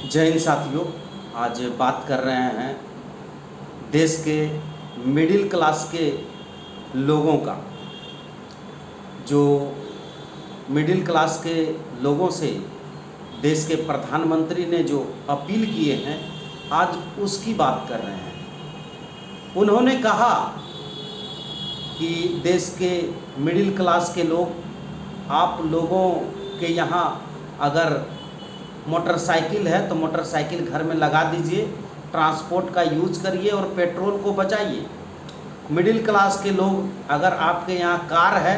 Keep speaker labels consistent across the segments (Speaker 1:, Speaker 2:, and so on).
Speaker 1: जय हिंद साथियों। आज बात कर रहे हैं देश के मिडिल क्लास के लोगों का। जो मिडिल क्लास के लोगों से देश के प्रधानमंत्री ने जो अपील किए हैं, आज उसकी बात कर रहे हैं। उन्होंने कहा कि देश के मिडिल क्लास के लोग, आप लोगों के यहाँ अगर मोटरसाइकिल है तो मोटरसाइकिल घर में लगा दीजिए, ट्रांसपोर्ट का यूज करिए और पेट्रोल को बचाइए। मिडिल क्लास के लोग, अगर आपके यहाँ कार है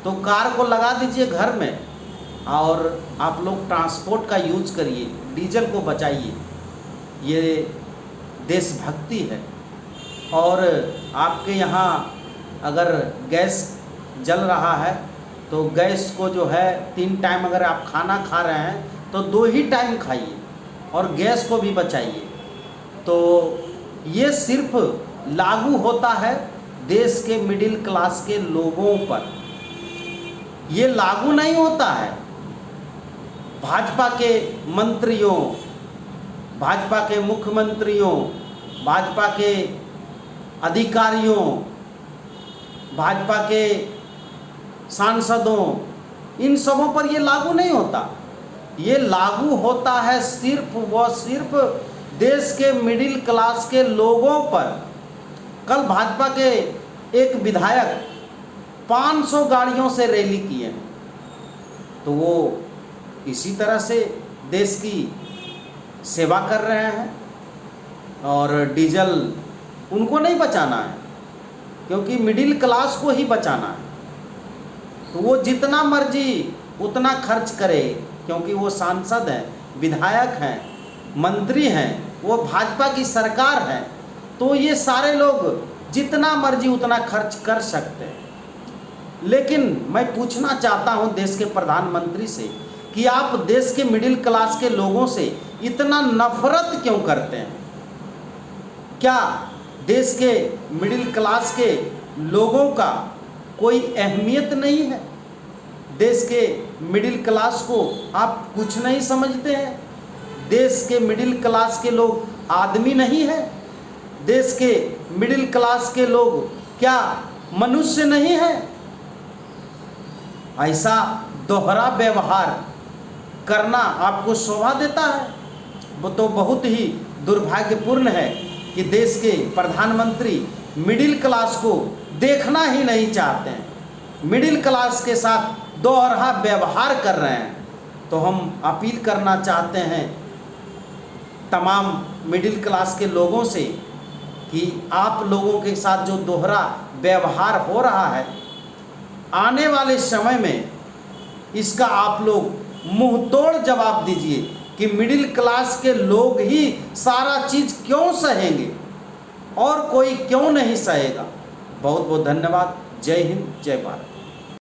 Speaker 1: तो कार को लगा दीजिए घर में और आप लोग ट्रांसपोर्ट का यूज करिए, डीजल को बचाइए। ये देशभक्ति है। और आपके यहाँ अगर गैस जल रहा है तो गैस को जो है 3 टाइम अगर आप खाना खा रहे हैं तो 2 ही टाइम खाइए और गैस को भी बचाइए। तो ये सिर्फ लागू होता है देश के मिडिल क्लास के लोगों पर, ये लागू नहीं होता है भाजपा के मंत्रियों, भाजपा के मुख्यमंत्रियों, भाजपा के अधिकारियों, भाजपा के सांसदों, इन सबों पर ये लागू नहीं होता। ये लागू होता है सिर्फ व सिर्फ देश के मिडिल क्लास के लोगों पर। कल भाजपा के एक विधायक 500 गाड़ियों से रैली किए, तो वो इसी तरह से देश की सेवा कर रहे हैं। और डीजल उनको नहीं बचाना है, क्योंकि मिडिल क्लास को ही बचाना है। तो वो जितना मर्जी उतना खर्च करे, क्योंकि वो सांसद हैं, विधायक हैं, मंत्री हैं, वो भाजपा की सरकार है। तो ये सारे लोग जितना मर्जी उतना खर्च कर सकते हैं। लेकिन मैं पूछना चाहता हूं देश के प्रधानमंत्री से कि आप देश के मिडिल क्लास के लोगों से इतना नफरत क्यों करते हैं? क्या देश के मिडिल क्लास के लोगों का कोई अहमियत नहीं है? देश के मिडिल क्लास को आप कुछ नहीं समझते हैं? देश के मिडिल क्लास के लोग आदमी नहीं है? देश के मिडिल क्लास के लोग क्या मनुष्य नहीं है? ऐसा दोहरा व्यवहार करना आपको शोभा देता है? वो तो बहुत ही दुर्भाग्यपूर्ण है कि देश के प्रधानमंत्री मिडिल क्लास को देखना ही नहीं चाहते हैं, मिडिल क्लास के साथ दोहरा व्यवहार कर रहे हैं। तो हम अपील करना चाहते हैं तमाम मिडिल क्लास के लोगों से कि आप लोगों के साथ जो दोहरा व्यवहार हो रहा है, आने वाले समय में इसका आप लोग मुंह तोड़ जवाब दीजिए कि मिडिल क्लास के लोग ही सारा चीज़ क्यों सहेंगे और कोई क्यों नहीं सहेगा। बहुत बहुत धन्यवाद। जय हिंद, जय भारत।